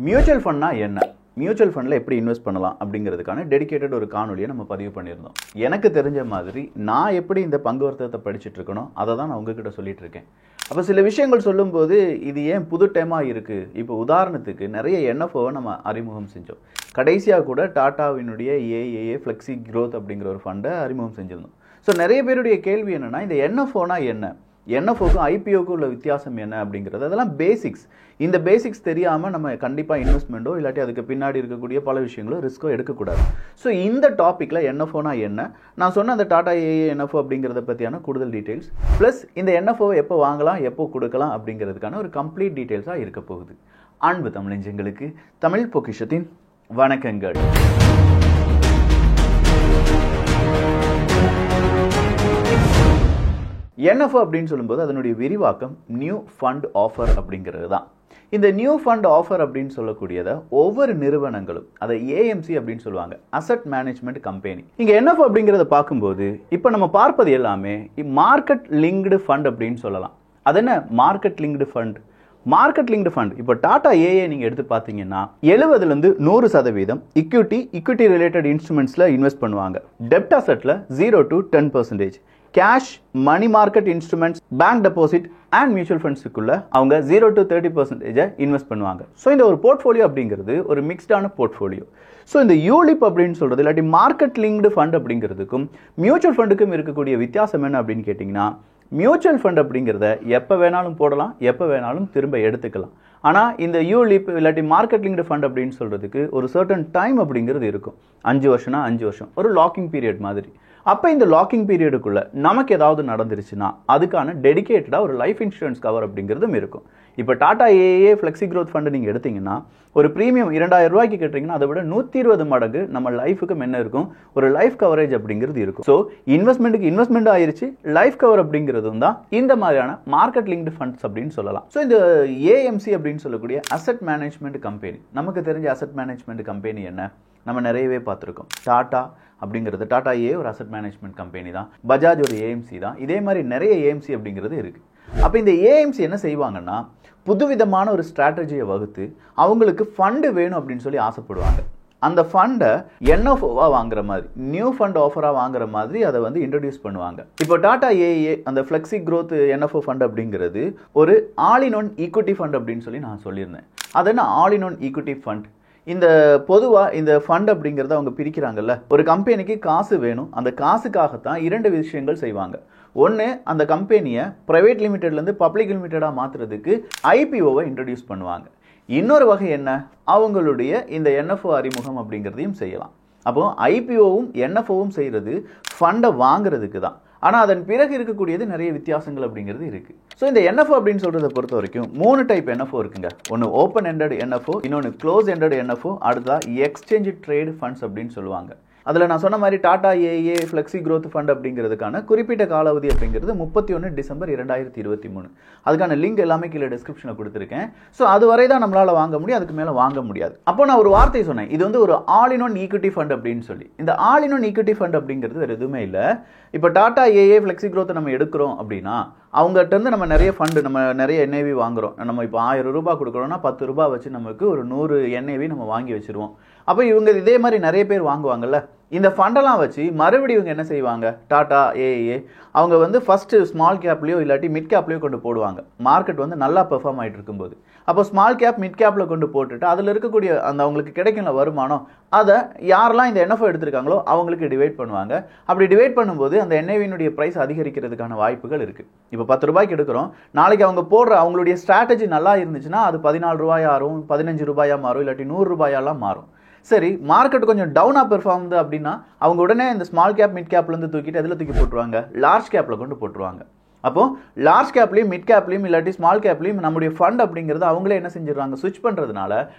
Mutual ஃபண்ட்னா என்ன, mutual ஃபண்டில் எப்படி இன்வெஸ்ட் பண்ணலாம் அப்படிங்கிறதுக்கான டெடிகேட்டட் ஒரு காணொலியை நம்ம பதிவு பண்ணியிருந்தோம். எனக்கு தெரிஞ்ச மாதிரி நான் எப்படி இந்த பங்கு வர்த்தகத்தை படிச்சுட்டு இருக்கணும் அதை தான் நான் உங்ககிட்ட சொல்லிட்டு இருக்கேன். அப்போ சில விஷயங்கள் சொல்லும்போது இது ஏன் புது டைமாக இருக்குது. இப்போ உதாரணத்துக்கு நிறைய என்எஃப்ஓவை நம்ம அறிமுகம் செஞ்சோம். கடைசியாக கூட டாட்டாவினுடைய ஏஏஏ ஃப்ளெக்ஸி க்ரோத் அப்படிங்கிற ஒரு ஃபண்டை அறிமுகம் செஞ்சுருந்தோம். ஸோ நிறைய பேருடைய கேள்வி என்னென்னா, இந்த என்எஃப்ஓனா என்ன, என்எஃப்ஓக்கும் ஐபிஓக்கும் உள்ள வித்தியாசம் என்ன அப்படிங்கிறது, அதெல்லாம் பேசிக்ஸ். இந்த பேசிக்ஸ் தெரியாமல் நம்ம கண்டிப்பாக இன்வெஸ்ட்மெண்ட்டோ இல்லாட்டி அதுக்கு பின்னாடி இருக்கக்கூடிய பல விஷயங்களோ ரிஸ்க்கோ எடுக்கக்கூடாது. ஸோ இந்த டாப்பிக்கில் என்எஃப்ஓனா என்ன, நான் சொன்ன அந்த டாடா ஏஏ என்எஃப்ஓ அப்படிங்கிறத பற்றியான கூடுதல் டீட்டெயில்ஸ், ப்ளஸ் இந்த என்எஃப்ஓவை எப்போ வாங்கலாம் எப்போ கொடுக்கலாம் அப்படிங்கிறதுக்கான ஒரு கம்ப்ளீட் டீட்டெயில்ஸாக இருக்க போகுது. அன்பு தமிழஞ்சங்களுக்கு தமிழ் பொக்கிஷத்தின் வணக்கங்கள். என்எஃப்ஓ அப்படின்னு சொல்லும்போது அதனுடைய விரிவாக்கம் நியூ ஃபண்ட் ஆஃபர் அப்படிங்கிறது தான். இந்த நியூ ஃபண்ட் ஆஃபர் அப்படின்னு சொல்லக்கூடியதை ஒவ்வொரு நிறுவனங்களும் அதை ஏஎம்சி அப்படின்னு சொல்லுவாங்க, அசட் மேனேஜ்மெண்ட் கம்பெனி. இங்கே என்எஃப்ஓ அப்படிங்கிறத பார்க்கும்போது இப்போ நம்ம பார்ப்பது எல்லாமே மார்க்கெட் லிங்க்டு ஃபண்ட் அப்படின்னு சொல்லலாம். அது என்ன market linked fund? Market linked fund இப்போ டாடா ஏஏ நீங்கள் எடுத்து பார்த்தீங்கன்னா 70% 100% இக்விட்டி ரிலேட்டட் இன்ஸ்ட்ருமெண்ட்ஸில் இன்வெஸ்ட் பண்ணுவாங்க. டெப்ட் அசெட்டில் 0 to 10%, cash, money market instruments, bank deposit and mutual ஃபண்ட்ஸுக்குள்ள அவங்க 0 to 30% இன்வெஸ்ட் பண்ணுவாங்க. ஸோ இந்த ஒரு போர்ட்ஃபோலியோ அப்படிங்கிறது ஒரு மிக்ஸ்டான போர்ட்ஃபோலியோ. ஸோ இந்த யூலிப் அப்படின்னு சொல்றது இல்லாட்டி மார்க்கெட் லிங்க்டு ஃபண்ட் அப்படிங்கிறதுக்கும் மியூச்சுவல் ஃபண்டுக்கும் இருக்கக்கூடிய வித்தியாசம் என்ன அப்படின்னு கேட்டிங்கன்னா, மியூச்சுவல் ஃபண்ட் அப்படிங்கிறத எப்போ வேணாலும் போடலாம், எப்போ வேணாலும் திரும்ப எடுத்துக்கலாம். ஆனால் இந்த யூலிப் இல்லாட்டி மார்க்கெட் லிங்க்டு ஃபண்ட் அப்படின்னு சொல்கிறதுக்கு ஒரு சர்டன் டைம் அப்படிங்கிறது இருக்கும். 5 வருஷம்னா 5 வருஷம், ஒரு லாக்கிங் பீரியட் மாதிரி. அப்போ இந்த லாக்கிங் பீரியடுக்குள்ள நமக்கு ஏதாவது நடந்துருச்சுன்னா அதுக்கான டெடிகேட்டடாக ஒரு லைஃப் இன்சூரன்ஸ் கவர் அப்படிங்கிறதும் இருக்கும். இப்போ Tata A A flexi growth fund நீங்கள் எடுத்தீங்கன்னா ஒரு ப்ரீமியம் 2000 ரூபாய்க்கு கட்டுறீங்கன்னா அதை விட 120 மடங்கு நம்ம லைஃபுக்கு என்ன இருக்கும், ஒரு லைஃப் கவரேஜ் அப்படிங்கிறது இருக்கும். ஸோ இன்வெஸ்ட்மெண்ட்டுக்கு இன்வெஸ்ட்மெண்ட் ஆயிருச்சு, லைஃப் கவர் அப்படிங்கிறதும் தான் இந்த மாதிரியான மார்க்கெட் லிங்க்டு ஃபண்ட்ஸ் அப்படின்னு சொல்லலாம். ஸோ இந்த ஏஎம்சி அப்படின்னு சொல்லக்கூடிய அசட் மேனேஜ்மெண்ட் கம்பெனி, நமக்கு தெரிஞ்ச அசட் மேனேஜ்மெண்ட் கம்பெனி என்ன நம்ம நிறையவே பார்த்துருக்கோம். டாடா அப்படிங்கிறது டாடா ஏ ஒரு அசட் மேனேஜ்மெண்ட் கம்பெனி தான், பஜாஜ் ஒரு ஏஎம்சி தான், இதே மாதிரி நிறைய ஏஎம்சி அப்படிங்கிறது இருக்குது. அப்போ இந்த ஏஎம்சி என்ன செய்வாங்கன்னா புதுவிதமான ஒரு ஸ்ட்ராட்டஜியை வகுத்து அவங்களுக்கு ஃபண்டு வேணும் அப்படின்னு சொல்லி ஆசைப்படுவாங்க. அந்த ஃபண்டை என்எஃப்ஓவா வாங்குற மாதிரி, நியூ ஃபண்ட் ஆஃபராக வாங்குற மாதிரி அதை வந்து இன்ட்ரடியூஸ் பண்ணுவாங்க. இப்போ டாடா ஏஏ அந்த ஃப்ளெக்ஸி க்ரோத் என்எஃப்ஓ ஃபண்ட் அப்படிங்கிறது ஒரு all in one equity fund அப்படின்னு சொல்லி நான் சொல்லியிருந்தேன். அது என்ன all in one equity fund? இந்த பொதுவாக இந்த ஃபண்ட் அப்படிங்கிறத அவங்க பிரிக்கிறாங்கல்ல, ஒரு கம்பெனிக்கு காசு வேணும், அந்த காசுக்காகத்தான் 2 விஷயங்கள் செய்வாங்க. ஒன்று, அந்த கம்பெனியை ப்ரைவேட் லிமிடெட்லேருந்து பப்ளிக் லிமிடெடாக மாற்றுறதுக்கு ஐபிஓவை இன்ட்ரடியூஸ் பண்ணுவாங்க. இன்னொரு வகை என்ன, அவங்களுடைய இந்த என்எஃப்ஓ அறிமுகம் அப்படிங்கிறதையும் செய்யலாம். அப்போ ஐபிஓவும் என்எஃப்ஓவும் செய்கிறது ஃபண்டை வாங்குறதுக்கு தான். ஆனால் அதன் பிறகு இருக்கக்கூடியது நிறைய வித்தியாசங்கள் அப்படிங்கிறது இருக்குது. ஸோ இந்த என்எஃப்ஓ அப்படின்னு சொல்கிறத பொறுத்த வரைக்கும் 3 டைப் என்எஃப்ஓ இருக்குங்க. ஒன்று ஓப்பன் எண்டட் என்எஃப்ஓ, இன்னொன்று க்ளோஸ் எண்டட் என்எஃப்ஓ, அடுத்ததாக எக்ஸ்சேஞ்ச் ட்ரேட் ஃபண்ட்ஸ் அப்படின்னு சொல்லுவாங்க. அதில் நான் சொன்ன மாதிரி Tata A A flexi growth fund அப்படிங்கிறதுக்கான குறிப்பிட்ட காலாவதி அப்படிங்கிறது 31 டிசம்பர் 2023. அதுக்கான லிங்க் எல்லாமே கீழே டிஸ்கிரிப்ஷனில் கொடுத்துருக்கேன். ஸோ அது வரை தான் நம்மளால் வாங்க முடியும், அதுக்கு மேலே வாங்க முடியாது. அப்போ நான் ஒரு வார்த்தை சொன்னேன், இது வந்து ஒரு all in one equity fund அப்படின்னு சொல்லி. இந்த all in one equity fund அப்படிங்கிறது வேறு எதுவுமே இல்லை. இப்போ டாடா ஏஏ ஃப்ளெக்ஸி க்ரோத்தை நம்ம எடுக்கிறோம் அப்படின்னா அவங்ககிட்ட இருந்து நம்ம நிறைய ஃபண்டு, நம்ம நிறைய என்ஏவி வாங்குறோம். நம்ம இப்போ 1000 ரூபாய் கொடுக்குறோம்னா 10 ரூபாய் வச்சு நமக்கு ஒரு 100 என்ஏவி நம்ம வாங்கி வச்சிருவோம். அப்போ இவங்க இதே மாதிரி நிறைய பேர் வாங்குவாங்கல்ல, இந்த ஃபண்டெல்லாம் வச்சு மறுபடியும் இவங்க என்ன செய்வாங்க, டாடா ஏஏ அவங்க வந்து ஃபர்ஸ்ட் ஸ்மால் கேப்லேயோ இல்லாட்டி மிட் கேப்லேயோ கொண்டு போடுவாங்க. மார்க்கெட் வந்து நல்லா பெர்ஃபார்ம் ஆகிட்டு இருக்கும்போது அப்போ ஸ்மால் கேப் மிட் கேப்பில் கொண்டு போட்டுட்டு அதில் இருக்கக்கூடிய அந்த அவங்களுக்கு கிடைக்கிற வருமானம் அதை யாரெல்லாம் இந்த என்எஃப்ஓ எடுத்திருக்காங்களோ அவங்களுக்கு டிவைட் பண்ணுவாங்க. அப்படி டிவைட் பண்ணும்போது அந்த என்ஏவினுடைய ப்ரைஸ் அதிகரிக்கிறதுக்கான வாய்ப்புகள் இருக்குது. இப்போ 10 ரூபாய்க்கு எடுக்கிறோம், நாளைக்கு அவங்க போடுற அவங்களுடைய ஸ்ட்ராட்டஜி நல்லா இருந்துச்சுன்னா அது 14 ரூபாயா மாறும், 15 ரூபாயா மாறும், இல்லாட்டி 100 ரூபாயெல்லாம் மாறும். சரி, மார்க்கெட் கொஞ்சம் டவுனாக பெர்ஃபார்ம் அப்படின்னா அவங்க உடனே இந்த ஸ்மால் கேப் மிட் கேப்லேருந்து தூக்கிட்டு எதில் தூக்கி போட்டுருவாங்க, லார்ஜ் கேப்பில் கொண்டு போட்டுருவாங்க. அப்போ லார்ஜ் கேப்லையும் மிட் கேப்லையும் இல்லாட்டி ஸ்மால் கேப்லையும் நம்முடைய ஃபண்ட் அப்படிங்கிறது அவங்களே என்ன செஞ்சிடறாங்க, ஸ்விட்ச் பண்ணுறதுனால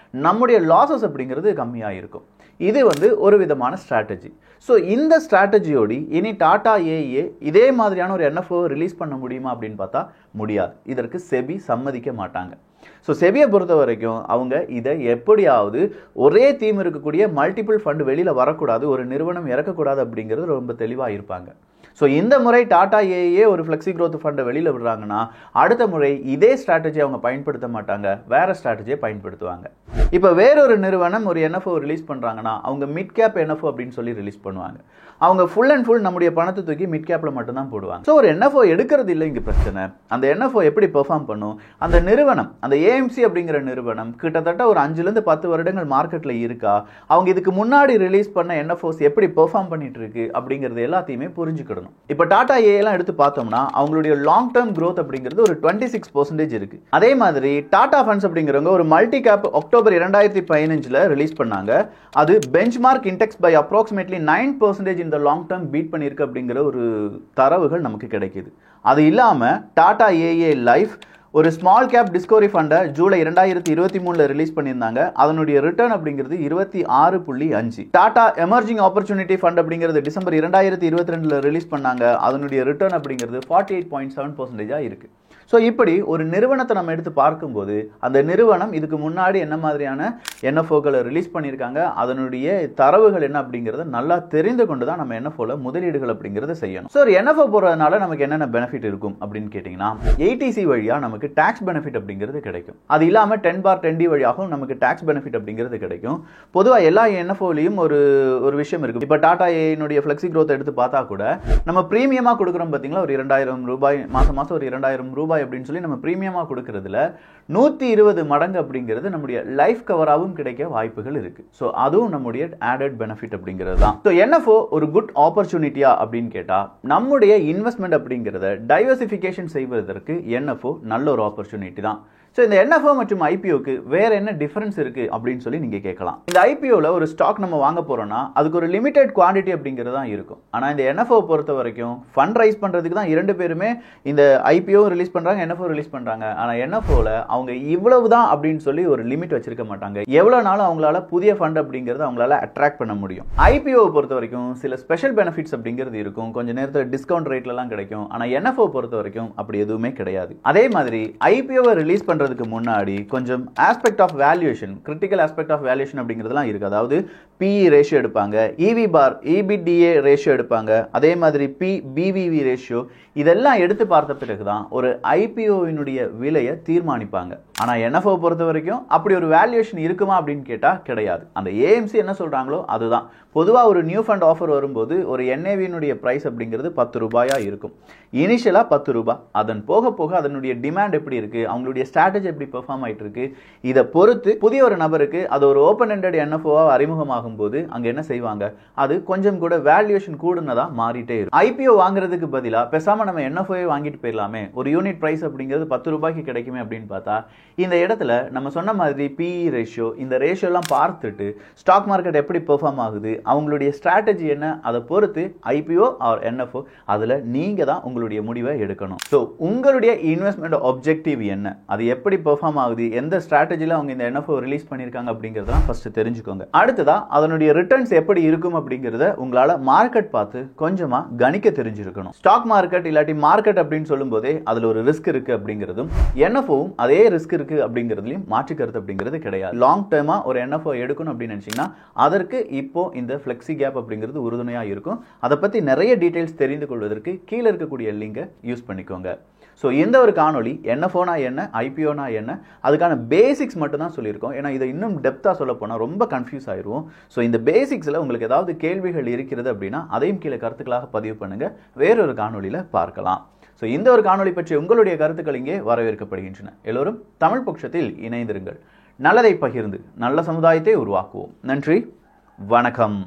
நம்முடைய லாசஸ் அப்படிங்கிறது கம்மியாக இருக்கும். இது வந்து ஒரு விதமான ஸ்ட்ராட்டஜி. ஸோ இந்த ஸ்ட்ராட்டஜியோடு இனி டாடா ஏஏ இதே மாதிரியான ஒரு என்எஃப்ஓ ரிலீஸ் பண்ண முடியுமா அப்படின்னு பார்த்தா முடியாது. இதற்கு செபி சம்மதிக்க மாட்டாங்க. ஸோ செபியை பொறுத்த வரைக்கும் அவங்க இதை எப்படியாவது ஒரே தீம் இருக்கக்கூடிய மல்டிபிள் ஃபண்ட் வெளியில் வரக்கூடாது, ஒரு நிறுவனம் இறக்கக்கூடாது அப்படிங்கிறது ரொம்ப தெளிவாக இருப்பாங்க. ஸோ இந்த முறை டாடா ஏஏ ஒரு ஃப்ளெக்ஸி growth ஃபண்டை வெளியில் விடுறாங்கன்னா அடுத்த முறை இதே ஸ்ட்ராட்டஜி அவங்க பயன்படுத்த மாட்டாங்க, வேற ஸ்ட்ராட்டஜியை பயன்படுத்துவாங்க. இப்போ வேறொரு நிறுவனம் ஒரு என்எஃப்ஓ ரிலீஸ் பண்ணுறாங்கன்னா அவங்க மிட் கேப் என்எஃப்ஓ அப்படின்னு சொல்லி ரிலீஸ் பண்ணுவாங்க. அவங்க ஃபுல் அண்ட் ஃபுல் நம்முடைய பணத்தை தூக்கி மிட் கேப்பில் மட்டும்தான் போடுவாங்க. ஸோ ஒரு என்எஃப்ஓ எடுக்கிறது இல்லை இங்கே பிரச்சனை. அந்த என்எஃப்ஓ எப்படி பெர்ஃபார்ம் பண்ணும், அந்த நிறுவனம் அந்த ஏஎம்சி அப்படிங்கிற நிறுவனம் கிட்டத்தட்ட ஒரு 5லேருந்து 10 வருடங்கள் மார்க்கெட்டில் இருக்கா, அவங்க இதுக்கு முன்னாடி ரிலீஸ் பண்ண என்எஃப்ஓஸ் எப்படி பெர்ஃபார்ம் பண்ணிட்டு இருக்கு அப்படிங்கிறது எல்லாத்தையுமே புரிஞ்சுக்கிடணும். இப்போ டாடா ஏஎல்லாம் எடுத்து பார்த்தோம்னா அவங்களுடைய லாங் டேர்ம் growth அப்படிங்கிறது ஒரு 26% இருக்கு. அதே மாதிரி டாடா ஃபண்ட்ஸ் அப்படிங்கிறவங்க ஒரு மல்டி கேப் அக்டோபர் 2015 ரிலீஸ் பண்ணாங்க. அது பெஞ்ச்மார்க் இண்டெக்ஸ் பை அப்ராக்சிமேட்லி 9% இந்த லாங் டேர்ம் பீட் பண்ணியிருக்கு அப்படிங்கிற ஒரு தரவுகள் நமக்கு கிடைக்குது. அது இல்லாமல் டாடா ஏஏ லைஃப் ஒரு ஸ்மால் கேப் டிஸ்கவரி ஃபண்டை ஜூலை 2023 ரிலீஸ் பண்ணியிருந்தாங்க. அதனுடைய ரிட்டர்ன் அப்படிங்கிறது 26.5. டாடா எமர்ஜிங் ஆப்பர்ச்சுனிட்டி ஃபண்ட் அப்படிங்கிறது டிசம்பர் 2022 ரிலீஸ் பண்ணாங்க. அதனுடைய ரிட்டர்ன் அப்படிங்கிறது 48.7% இருக்கு. ஸோ இப்படி ஒரு நிறுவனத்தை நம்ம எடுத்து பார்க்கும்போது அந்த நிறுவனம் இதுக்கு முன்னாடி என்ன மாதிரியான என்எஃப்ஓக்களை ரிலீஸ் பண்ணியிருக்காங்க, அதனுடைய தரவுகள் என்ன அப்படிங்கிறத நல்லா தெரிந்து கொண்டு தான் நம்ம என்எஃப்ஓல முதலீடுகள் அப்படிங்கிறத செய்யணும். ஸோ ஒரு என்எஃப்ஓ போடுறதுனால நமக்கு என்னென்ன பெனிஃபிட் இருக்கும் அப்படின்னு கேட்டிங்கன்னா, ஏடிசி வழியாக நமக்கு டாக்ஸ் பெனிஃபிட் அப்படிங்கிறது கிடைக்கும். அது இல்லாமல் 10/10D வழியாகவும் நமக்கு டாக்ஸ் பெனிஃபிட் அப்படிங்கிறது கிடைக்கும். பொதுவாக எல்லா என்எஃப்ஓலையும் ஒரு விஷயம் இருக்கும். இப்போ டாடா ஏனுடைய ஃப்ளெக்ஸி growth எடுத்து பார்த்தா கூட நம்ம ப்ரீமியமாக கொடுக்குறோம் பார்த்தீங்களா, ஒரு 2000 ரூபாய் மாதம் ஒரு 2000 ரூபாய் அப்படின்னு சொல்லி நம்ம பிரீமியமா கொடுக்கிறதுல 120 மடங்கு அப்படிங்கிறது நம்முடைய லைஃப் கவராகவும் கிடைக்க வாய்ப்புகள் இருக்கு. ஸோ அதுவும் நம்முடைய ஆடட் பெனிஃபிட் அப்படிங்கிறது தான். ஸோ என்எஃப்ஓ ஒரு குட் ஆப்பர்ச்சுனிட்டியா அப்படின்னு கேட்டா நம்முடைய இன்வெஸ்ட்மெண்ட் அப்படிங்கிறத டைவர்சிஃபிகேஷன் செய்வதற்கு என்எஃப்ஓ நல்ல ஒரு ஆப்பர்ச்சுனிட்டி தான். ஸோ இந்த என்எஃப்ஓ மற்றும் ஐபிஓக்கு வேற என்ன டிஃபரன்ஸ் இருக்கு அப்படின்னு சொல்லி நீங்க கேட்கலாம். இந்த ஐபிஓல ஒரு ஸ்டாக் நம்ம வாங்க போறோம்னா அதுக்கு ஒரு லிமிடெட் குவான்டிட்டி அப்படிங்கிறது தான் இருக்கும். ஆனா இந்த என்எஃப்ஓ பொறுத்த வரைக்கும் ஃபண்ட் ரைஸ் பண்றதுக்கு தான் 2 பேருமே இந்த ஐபிஓ ரிலீஸ் பண்றாங்க, என்எஃப்ஓ ரிலீஸ் பண்றாங்க. ஆனா என்எஃப்ஓல அவங்க இவ்வளவுதான் அப்படின்னு சொல்லி ஒரு லிமிட் வச்சிருக்க மாட்டாங்க. எவ்வளவு நாளும் அவங்களால புதிய ஃபண்ட் அப்படிங்கிறது அவங்களால அட்ராக்ட் பண்ண முடியும். ஐபிஓ பொறுத்த வரைக்கும் சில ஸ்பெஷல் பெனிஃபிட்ஸ் அப்படிங்கிறது இருக்கும், கொஞ்ச நேரத்தில் டிஸ்கவுண்ட் ரேட்ல எல்லாம் கிடைக்கும். ஆனா என்எஃப்ஓ பொறுத்த வரைக்கும் அப்படி எதுவுமே கிடையாது. அதே மாதிரி ஐபிஓவை ரிலீஸ் பண்றதுக்கு முன்னாடி கொஞ்சம் aspect of valuation, critical aspect of valuation அப்படிங்கிறதுலாம் இருக்கு. அதாவது பிஇ ரேஷியோ எடுப்பாங்க, இவி பார் EBITDA ரேஷியோ எடுப்பாங்க, அதே மாதிரி பிபிவி ரேஷியோ, இதெல்லாம் எடுத்து பார்த்த பிறகுதான் ஒரு ஐபிஓவினுடைய விலையை தீர்மானிப்பாங்க. ஆனா என்எஃப்ஓ பொறுத்த வரைக்கும் அப்படி ஒரு வேல்யூவேஷன் இருக்குமா அப்படின்னு கேட்டா கிடையாது. அந்த ஏஎம்சி என்ன சொல்றாங்களோ அதுதான். பொதுவாக ஒரு நியூ ஃபண்ட் ஆஃபர் வரும்போது ஒரு என்ஏவியினுடைய பிரைஸ் அப்படிங்கிறது 10 ரூபாயா இருக்கும். இனிஷியலா 10 ரூபாய். அதன் போக போக அதனுடைய டிமாண்ட் எப்படி இருக்கு, அவங்களுடைய ஸ்ட்ராட்டஜி எப்படி பெர்ஃபார்ம் ஆயிட்டு இருக்கு, இதை பொறுத்து புதிய ஒரு நபருக்கு அது ஒரு ஓப்பன் எண்டட் என்எஃப்ஓவா அறிமுகமாகும் போது அங்க என்ன செய்வாங்க, அது கொஞ்சம் கூட வேல்யூவேஷன் கூடுனதா மாறிட்டே இருக்கும். ஐபிஓ வாங்குறதுக்கு பதிலா பேசாம நம்ம என்எஃப்ஓவே வாங்கிட்டு போயிடலாமே, ஒரு யூனிட் பிரைஸ் அப்படிங்கிறது 10 ரூபாய்க்கு கிடைக்குமே அப்படின்னு பார்த்தா இந்த இடத்துல நம்ம சொன்ன மாதிரி பிஇ ரேஷியோ, இந்த ரேஷியோ எல்லாம் பார்த்துட்டு ஸ்டாக் மார்க்கெட் எப்படி பெர்ஃபார்ம் ஆகுது, அவங்களுடைய ஸ்ட்ராட்டஜி என்ன, அதை பொறுத்து ஐபிஓ ஆர் என்எஃப்ஓ அதுல நீங்க தான் உங்களுடைய முடிவை எடுக்கணும். ஸோ உங்களுடைய இன்வெஸ்ட்மெண்ட் ஆப்ஜெக்டிவ் என்ன, அது எப்படி பெர்ஃபார்ம் ஆகுது, எந்த ஸ்ட்ராட்டஜில அவங்க இந்த என்எஃப்ஓ ரிலீஸ் பண்ணிருக்காங்க அப்படிங்கறத ஃபர்ஸ்ட் தெரிஞ்சுக்கோங்க. அடுத்ததா அதனுடைய ரிட்டர்ன்ஸ் எப்படி இருக்கும் அப்படிங்கறத உங்களால மார்க்கெட் பார்த்து கொஞ்சமா கணிக்க தெரிஞ்சிருக்கணும். ஸ்டாக் மார்க்கெட் இல்லாட்டி மார்க்கெட் அப்படின்னு சொல்லும் போதே அதுல ஒரு ரிஸ்க் இருக்கு அப்படிங்கிறதும் என்எஃப்ஓவும் அதே ரிஸ்க் இருக்கு அப்படிங்கிறதுலயும் மாற்று கருத்து அப்படிங்கிறது கிடையாது. லாங் டேர்மா ஒரு என்எஃப்ஓ எடுக்கணும் அப்படின்னு நினைச்சீங்கன்னா அதற்கு இப்போ இந்த ஃப்ளெக்ஸி கேப் அப்படிங்கிறது உறுதுணையா இருக்கும். அதை பத்தி நிறைய டீடைல்ஸ் தெரிந்து கொள்வதற்கு கீழே இருக்கக்கூடிய லிங்கை யூஸ் பண்ணிக்கோங்க. ஸோ இந்த ஒரு காணொலி என்எஃப்ஓனா என்ன, ஐபிஓனா என்ன, அதுக்கான பேசிக்ஸ் மட்டும் தான் சொல்லியிருக்கோம். ஏன்னா இதை இன்னும் டெப்த்தாக சொல்ல போனால் ரொம்ப கன்ஃபியூஸ் ஆயிடுவோம். ஸோ இந்த பேசிக்ஸில் உங்களுக்கு ஏதாவது கேள்விகள் இருக்கிறது அப்படின்னா அதையும் கீழே கருத்துக்களாக பதிவு பண்ணுங்க, வேறொரு காணொலியில் பார்க்கலாம். ஸோ இந்த ஒரு காணொலி பற்றி உங்களுடைய கருத்துக்கள் இங்கே வரவேற்கப்படுகின்றன. எல்லோரும் தமிழ் பட்சத்தில் இணைந்திருங்கள். நல்லதை பகிர்ந்து நல்ல சமுதாயத்தை உருவாக்குவோம். நன்றி, வணக்கம்.